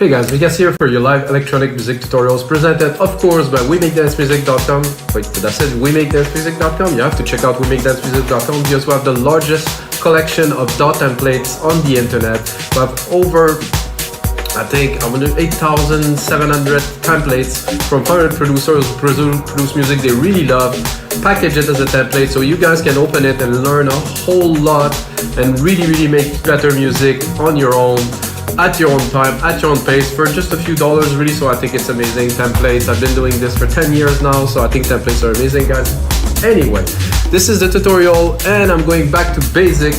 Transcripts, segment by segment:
Hey guys, Vikas here for your live electronic music tutorials presented, of course, by WeMakeDanceMusic.com. Wait, did I say WeMakeDanceMusic.com? You have to check out WeMakeDanceMusic.com because we have the largest collection of DAW templates on the internet. We have over, I think, 8,700 templates from 500 producers who produce music they really love. Package it as a template so you guys can open it and learn a whole lot and really make better music on your own, at your own time, at your own pace, for just a few dollars really. So I think it's amazing. Templates, I've been doing this for 10 years now, so I think templates are amazing, guys. Anyway, this is the tutorial and I'm going back to basic,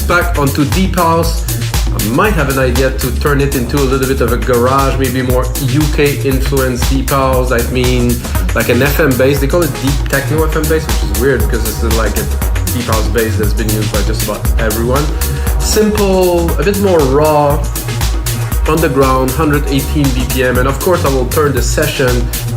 back onto deep house. I might have an idea to turn it into a little bit of a garage, maybe more UK influenced deep house. I mean, like an FM bass. They call it deep techno FM bass, which is weird because this is like a deep house bass that's been used by just about everyone. Simple, a bit more raw, on the ground, 118 BPM, and of course I will turn the session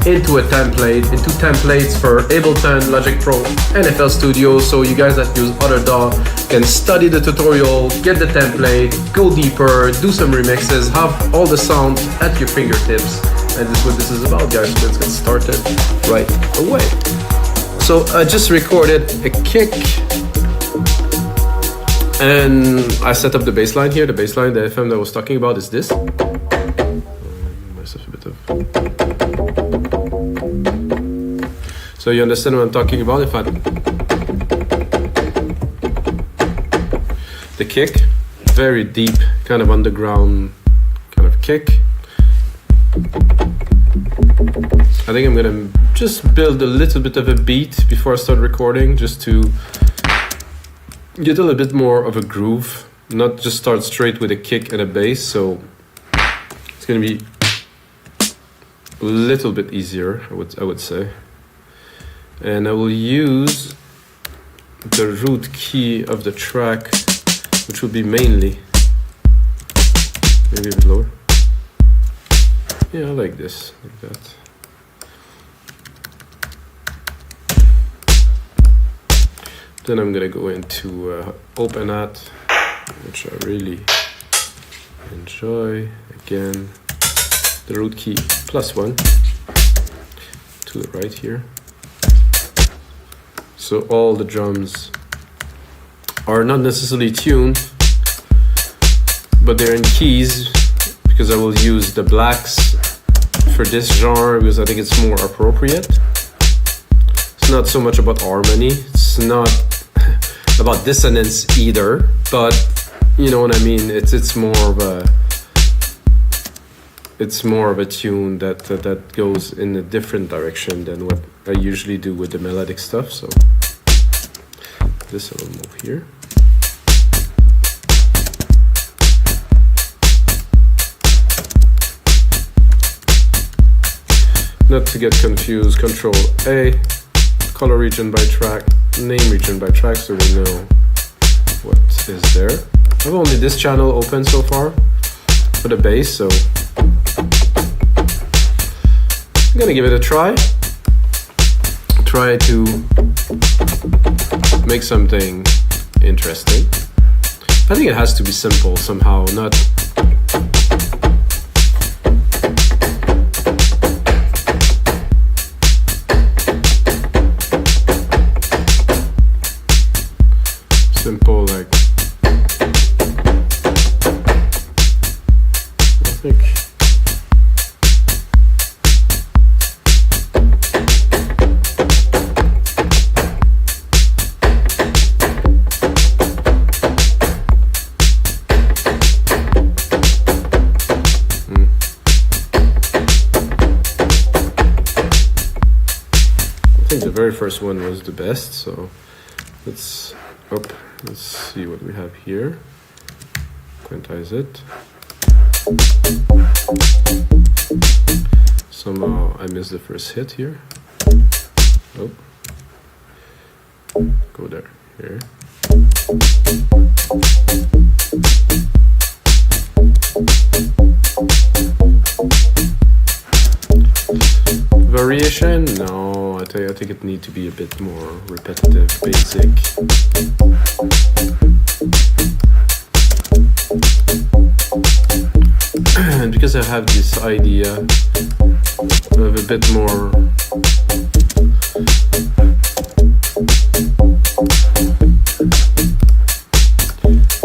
into a template, into templates for Ableton, Logic Pro, and FL Studio, so you guys that use other DAW can study the tutorial, get the template, go deeper, do some remixes, have all the sounds at your fingertips, and this is what this is about, guys. So let's get started right away. So I just recorded a kick, and I set up the bassline here. The bassline, the FM that I was talking about is this. So you understand what I'm talking about. If I the kick, very deep, kind of underground kind of kick. I think I'm gonna just build a little bit of a beat before I start recording, just to get a little bit more of a groove, not just start straight with a kick and a bass. So it's gonna be a little bit easier, I would say. And I will use the root key of the track, which will be mainly, maybe a bit lower. Yeah, I like this, like that. Then I'm gonna go into Open At, which I really enjoy. Again, the root key +1 to the right here. So all the drums are not necessarily tuned, but they're in keys, because I will use the blacks for this genre because I think it's more appropriate. It's not so much about harmony, it's not about dissonance either, but you know what I mean. It's more of a tune that goes in a different direction than what I usually do with the melodic stuff. So this I will move here. Not to get confused, Control A, color region by track, name region by track, so we know what is there. I have only this channel open so far for the bass, so I'm gonna give it a try. Try to make something interesting. I think it has to be simple somehow, not simple, like I think. I think the very first one was the best, so let's see what we have here. Quantize it. Somehow I missed the first hit here. Oh, go there. Here. Variation? No, I think it needs to be a bit more repetitive, basic. because I have this idea of a bit more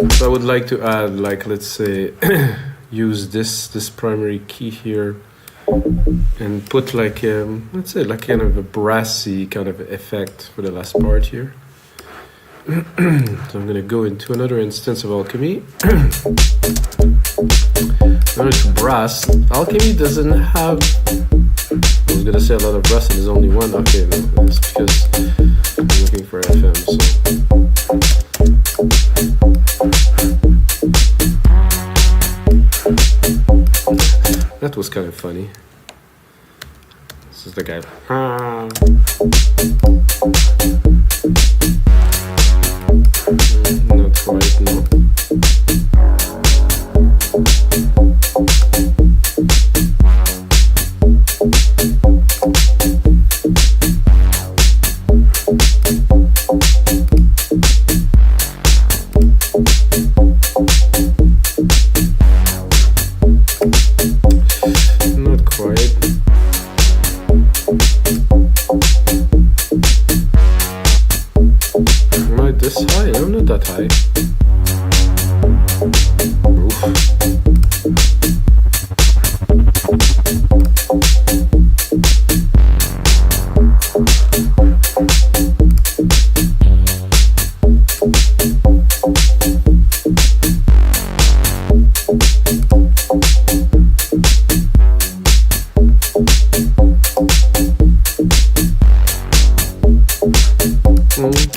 so I would like to add, like, let's say use this primary key here and put like let's say like kind of a brassy kind of effect for the last part here. So I'm gonna go into another instance of Alchemy. Notice brass. Alchemy doesn't have, I was gonna say a lot of brass and there's only one. Okay, no, that's because I'm looking for FM, so that was kind of funny. This is the guy. Not quite, no. Not quite. Am I this high? I'm not that high. Oof.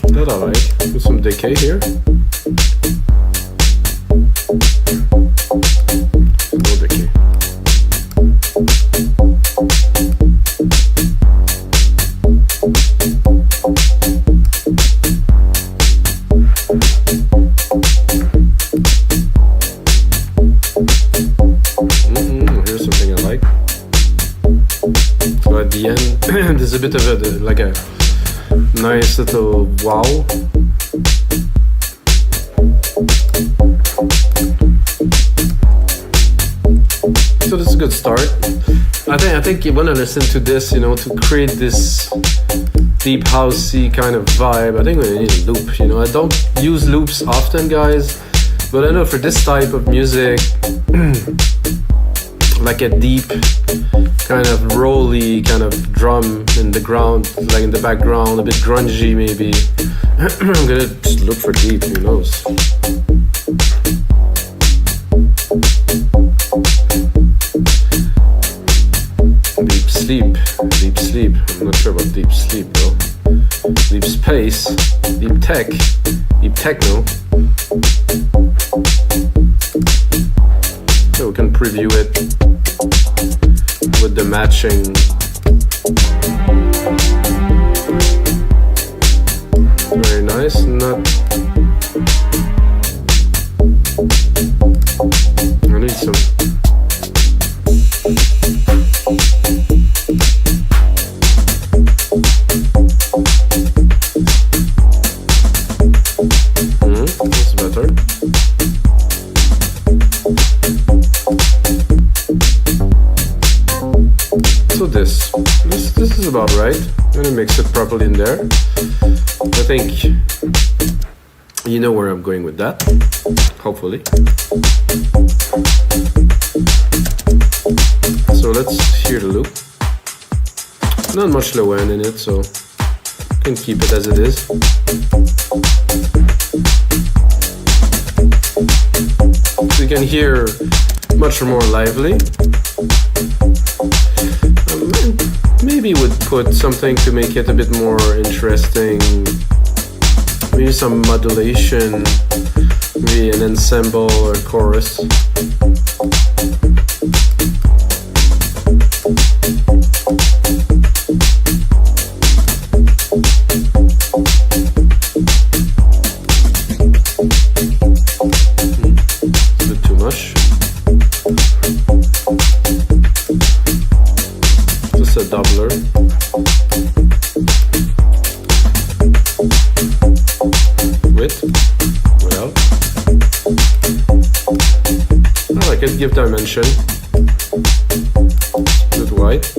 That's alright. With some decay here. No decay. Here's something I like. So at the end, there's a bit of a like a nice little wow. So this is a good start. I think you want to listen to this, you know, to create this deep housey kind of vibe. I think we need a loop, you know. I don't use loops often, guys, but I know for this type of music, like a deep kind of rolly kind of drum in the ground, like in the background, a bit grungy maybe. I'm gonna just look for deep, who knows. Deep sleep, deep sleep. I'm not sure about deep sleep though. Deep space, deep tech, deep techno. So we can preview it with the matching. Very nice. Not. I need some. That's better. So this is about right. I'm gonna mix it properly in there. I think you know where I'm going with that, hopefully. So let's hear the loop. Not much low end in it, so I can keep it as it is. So you can hear much more lively. Maybe would put something to make it a bit more interesting. Maybe some modulation, maybe an ensemble or chorus. A bit too much. Just a doubler. With, without. Oh, I can give dimension. right.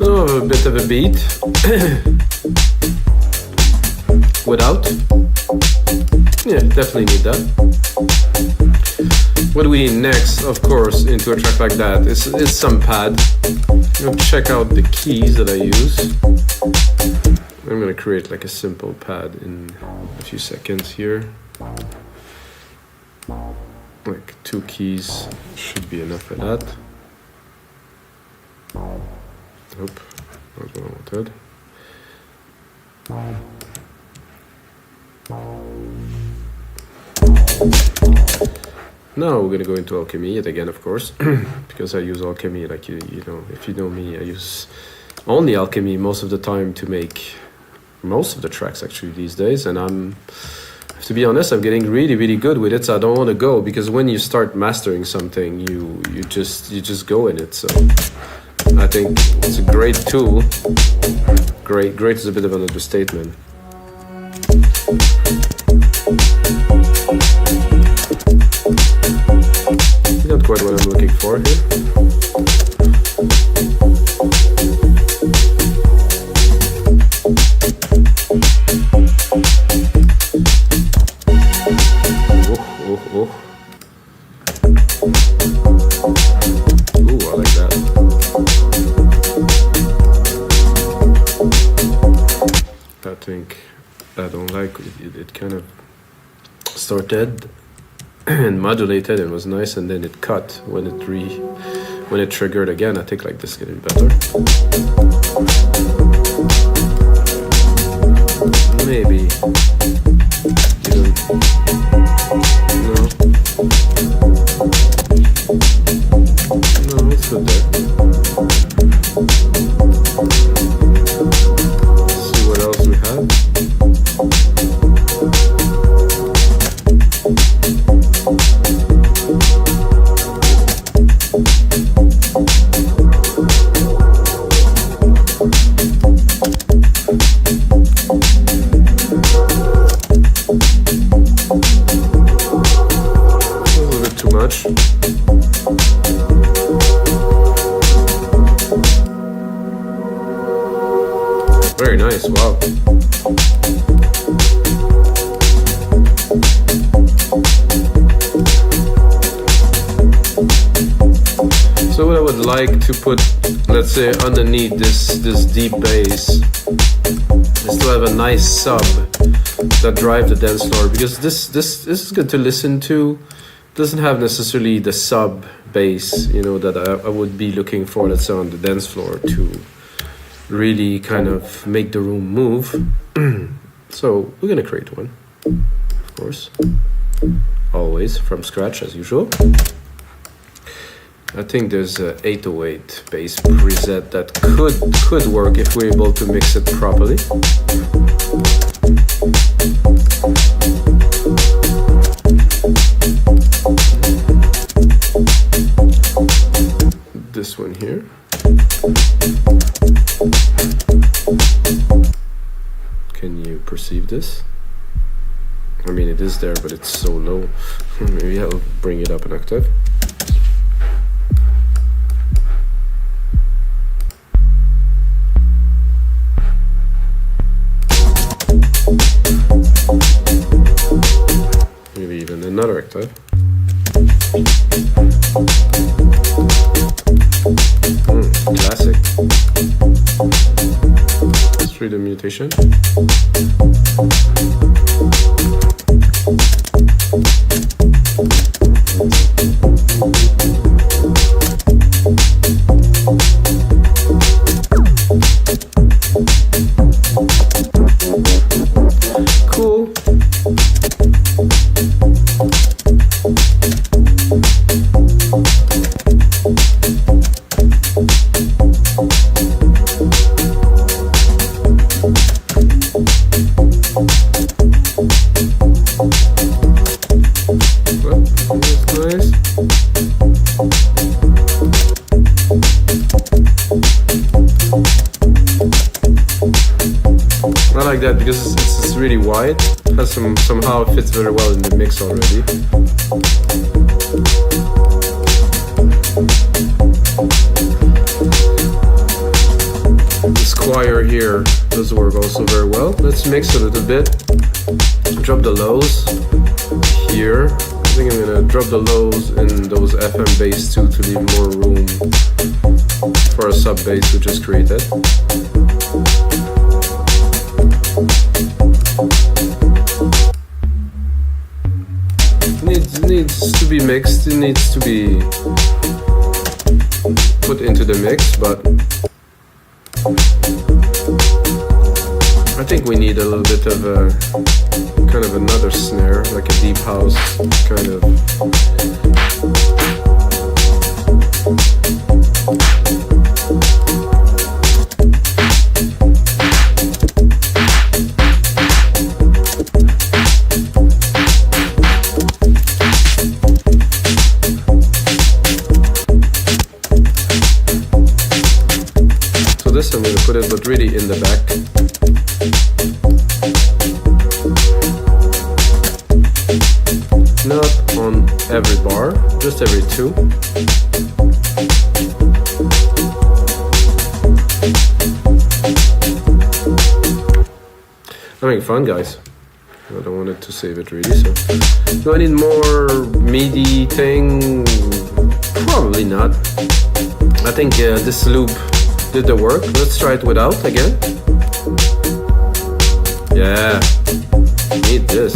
Oh, a bit of a beat. Without. Yeah, definitely need that. What do we need next, of course, into a track like that? It's some pad. I'm gonna check out the keys that I use. I'm gonna create like a simple pad in a few seconds here. Like 2 keys should be enough for that. Nope, not what I wanted. Now we're gonna go into Alchemy yet again, of course, because I use Alchemy, like you know, if you know me, I use only Alchemy most of the time to make most of the tracks actually these days, and to be honest, I'm getting really good with it. So I don't want to go, because when you start mastering something, you just go in it. So I think it's a great tool. Great is a bit of an understatement. Not quite what I'm looking for here. Oh. Ooh, I like that. I think I don't like it. It kind of started and modulated and was nice, and then it cut when it triggered again. I think like this is getting better. Maybe even no, it's good there. Let's see what else we have. Very nice, wow. So what I would like to put, let's say, underneath this deep bass is to have a nice sub that drive the dance floor, because this is good to listen to. Doesn't have necessarily the sub bass, you know, that I would be looking for, let's say, on the dance floor to really kind of make the room move. So we're gonna create one, of course, always from scratch as usual. I think there's a 808 bass preset that could work if we're able to mix it properly. This one here. Can you perceive this? I mean, it is there, but it's so low. Maybe I'll bring it up an octave. Maybe even another octave. Classic. Let's read the mutation. Cool. it's really wide. Has somehow fits very well in the mix already. This choir here does work also very well. Let's mix a little bit. Drop the lows here. I think I'm gonna drop the lows in those FM bass too to leave more room for a sub bass we just created. Needs to be mixed. It needs to be put into the mix, but I think we need a little bit of a kind of another snare, like a deep house kind of. So this I'm going to put it, but really in the back. Not on every bar, just every two. Having fun, guys. I don't want it to save it really, so. Do I need more MIDI thing? Probably not. I think this loop did the work. Let's try it without again. Yeah, need this.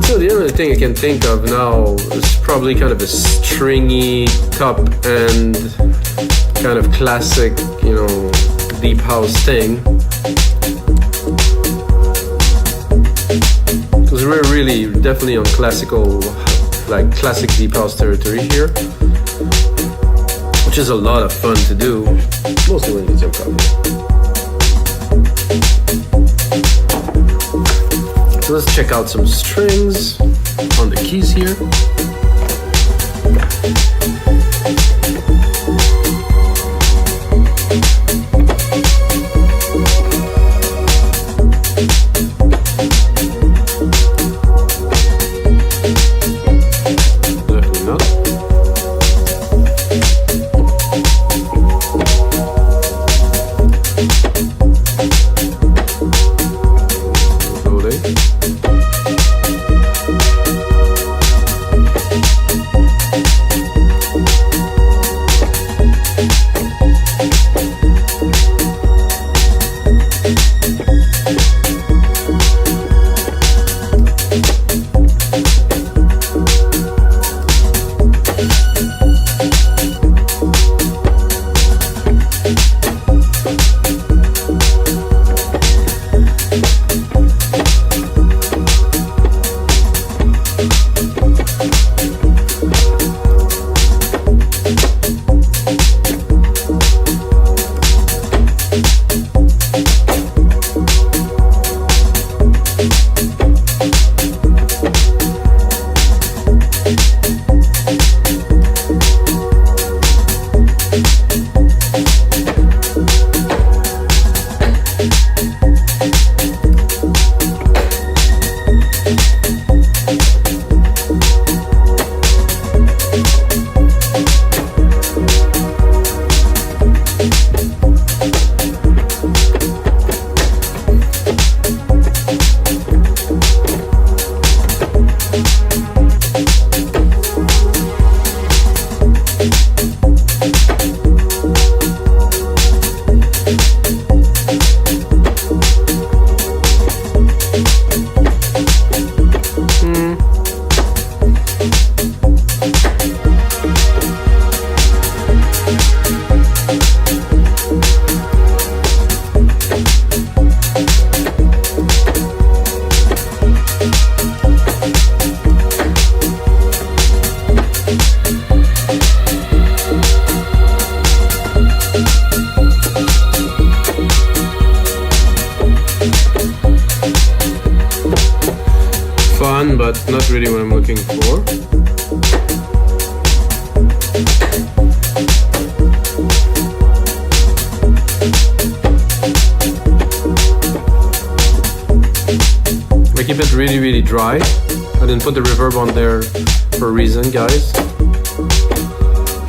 So the only thing I can think of now is probably kind of a stringy top end, kind of classic, you know, deep house thing. Because we're really definitely on classical, like classic deep house territory here, which is a lot of fun to do, mostly when you get your coffee. So let's check out some strings on the keys here. Definitely not. Loading. But not really what I'm looking for. it really, really dry. I didn't put the reverb on there for a reason, guys.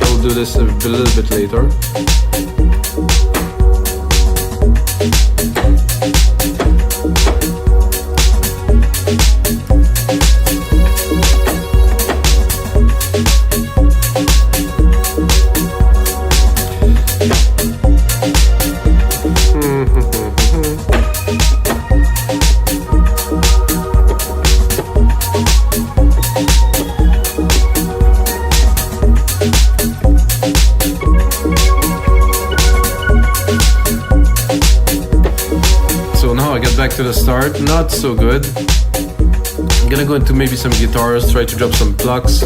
I'll do this a little bit later. Back to the start, not so good. I'm gonna go into maybe some guitars, try to drop some plucks.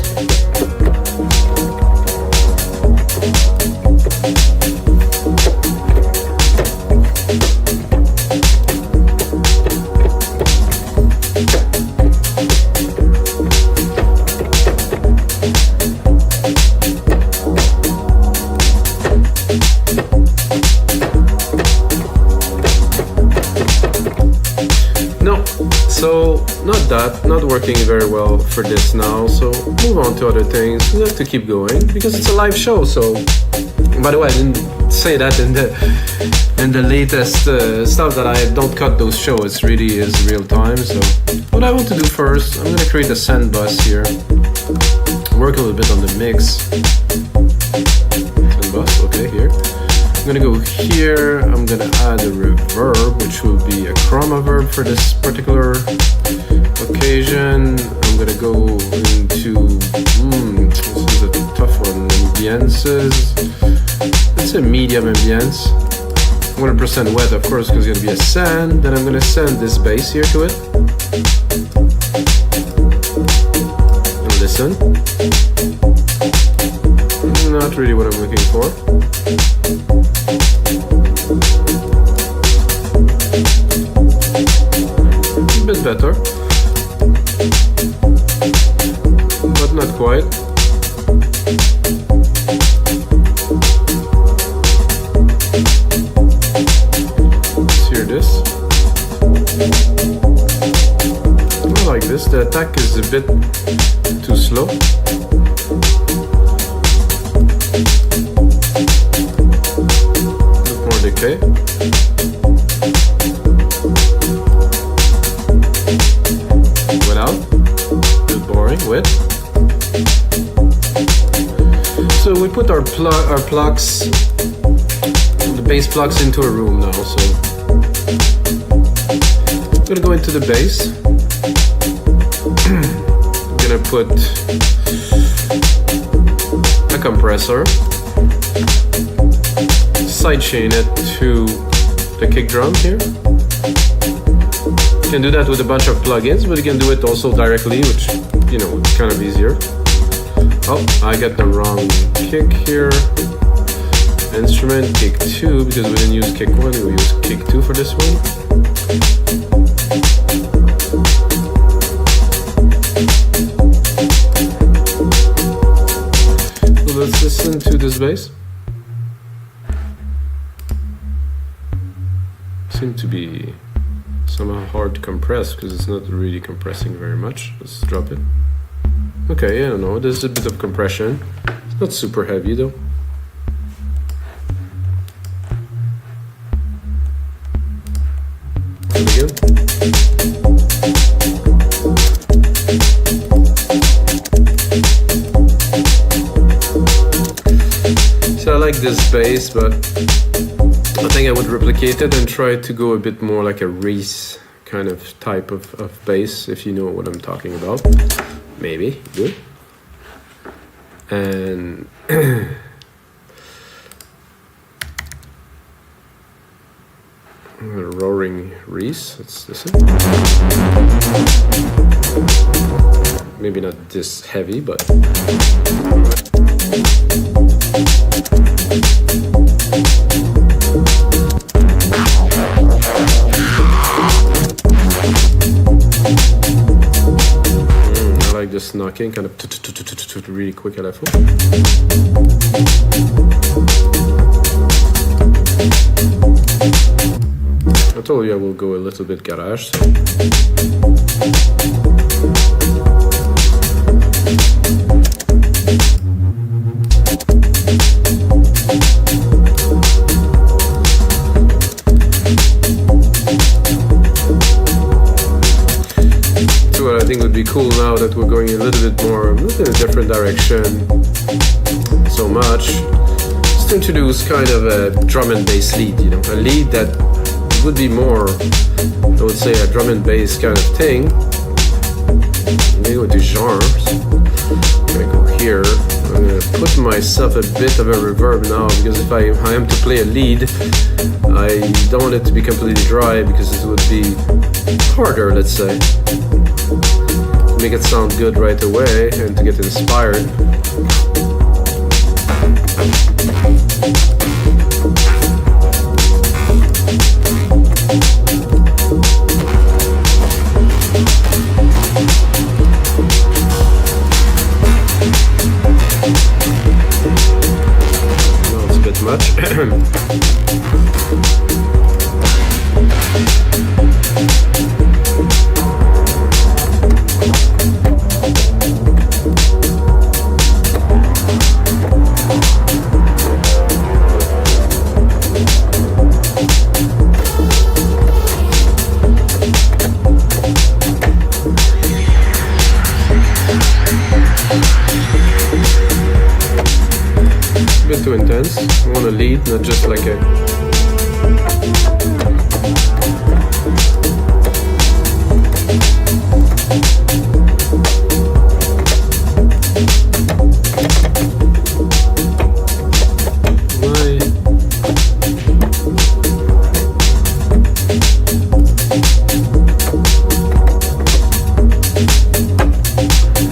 So not working very well for this now, so move on to other things. We have to keep going because it's a live show. So by the way, I didn't say that in the latest stuff that I don't cut those shows. It really is real time. So what I want to do first, I'm going to create a send bus here, work a little bit on the mix. Send bus, okay, here. I'm gonna go here, I'm gonna add a reverb, which will be a chroma verb for this particular occasion. I'm gonna go into, this is a tough one, ambiances. It's a medium ambience. 100% wet, of course, because it's gonna be a send. Then I'm gonna send this bass here to it. And listen. Not really what I'm looking for. A bit better, but not quite. Let's hear this. I like this. The attack is a bit too slow. Okay. Without, bit boring. With. So we put our plugs, the bass plugs into a room now. So I'm gonna go into the bass. I'm gonna put a compressor. Sidechain it to the kick drum here. You can do that with a bunch of plugins, but you can do it also directly, which, you know, is kind of easier. Oh, I got the wrong kick here. Instrument, kick 2, because we didn't use kick 1, we use kick 2 for this one. So let's listen to this bass. Seem to be somehow hard to compress because it's not really compressing very much. Let's drop it. Okay, I don't know, there's a bit of compression. It's not super heavy though. And again. So I like this bass, but I think I would replicate it and try to go a bit more like a Reese kind of type of bass, if you know what I'm talking about. Maybe, good. And roaring Reese, let's listen. Maybe not this heavy, but I like this knocking, kind of really quick LFO. told you I will go a little bit garage. So what I think would be cool now that we're going a little bit more in a different direction so much, is to introduce kind of a drum and bass lead, you know, a lead that would be more, I would say, a drum and bass kind of thing. Maybe go to genres. I'm gonna go here. I'm gonna put myself a bit of a reverb now, because if I am to play a lead, I don't want it to be completely dry, because it would be harder, let's say, to make it sound good right away and to get inspired. Much. Bit too intense. I want to lead, not just like a...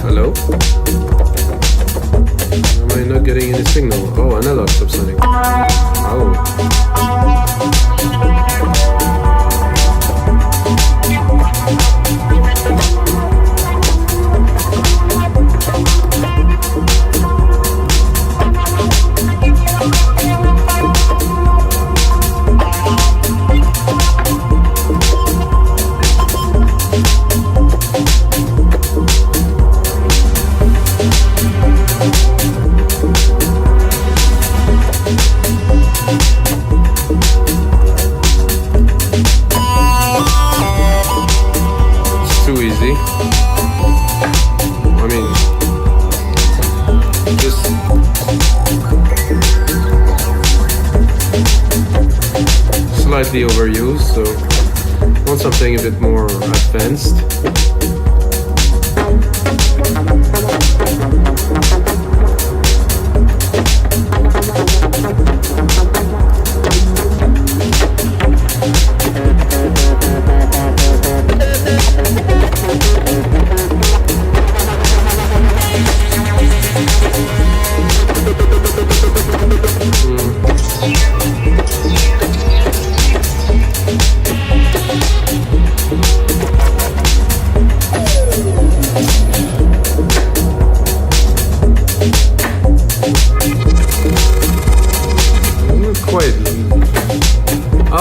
Hello? Am I not getting any signal? Oh, analog subsonic. Oh. Too easy. I mean, just slightly overused, so I want something a bit more advanced.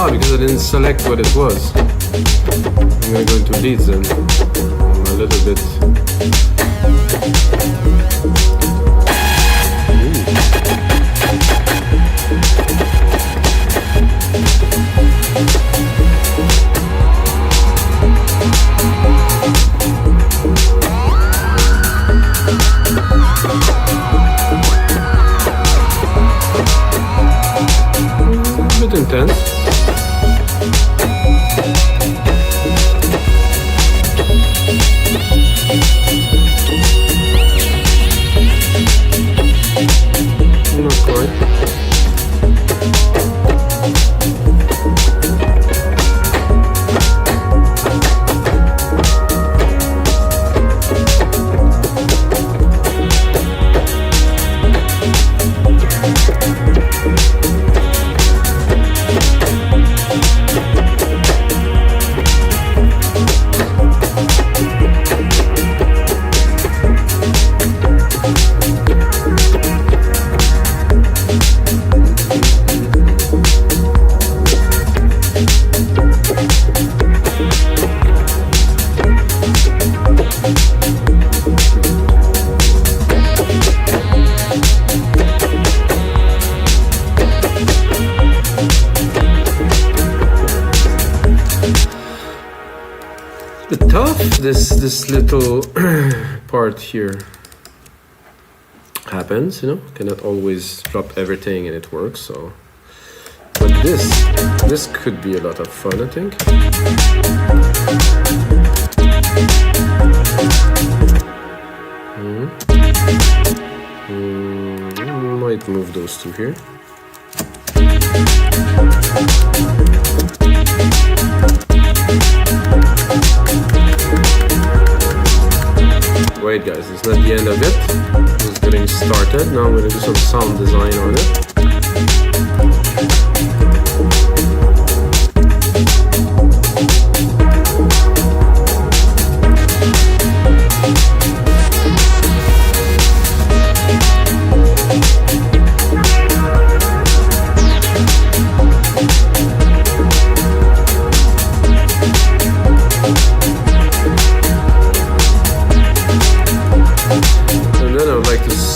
Because I didn't select what it was. I'm gonna go into leads then. A little bit. A bit intense. bit tough, this little part here happens, you know, cannot always drop everything and it works, so. But this could be a lot of fun, I think. Might move those two here. Wait guys, it's not the end of it. Just getting started. Now I'm gonna do some sound design on it.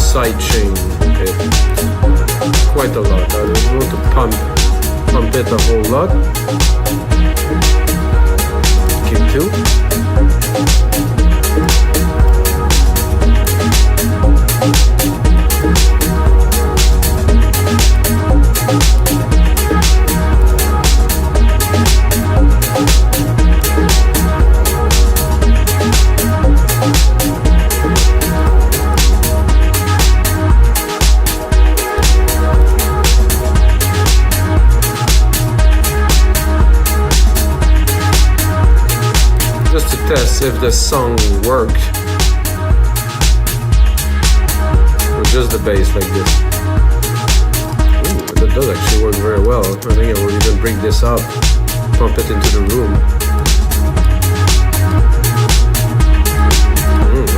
Sidechain it quite a lot. I don't want to pump it a whole lot. Kick 2. Test if the song worked with just the bass like this. Ooh, that does actually work very well. I think I will even bring this up, pump it into the room.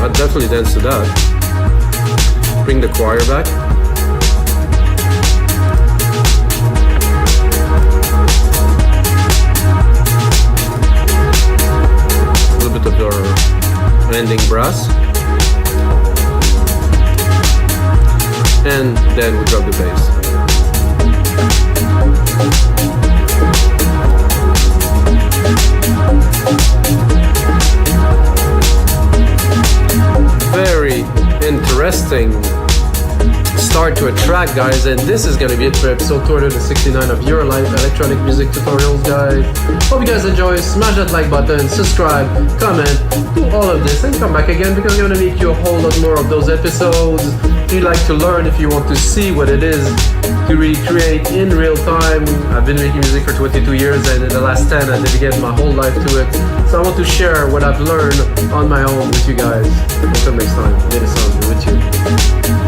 I'd definitely dance to that. Bring the choir back. Of our ending brass, and then we drop the bass. Very interesting start to a track, guys, and this is gonna be it for episode 269 of Your Life Electronic Music Tutorials, guys. Hope you guys enjoy. Smash that like button, subscribe, comment, do all of this, and come back again because I'm gonna make you a whole lot more of those episodes. If you'd like to learn, if you want to see what it is to recreate in real time, I've been making music for 22 years, and in the last 10 I dedicated my whole life to it. So I want to share what I've learned on my own with you guys. Until next time, may the sound be with you.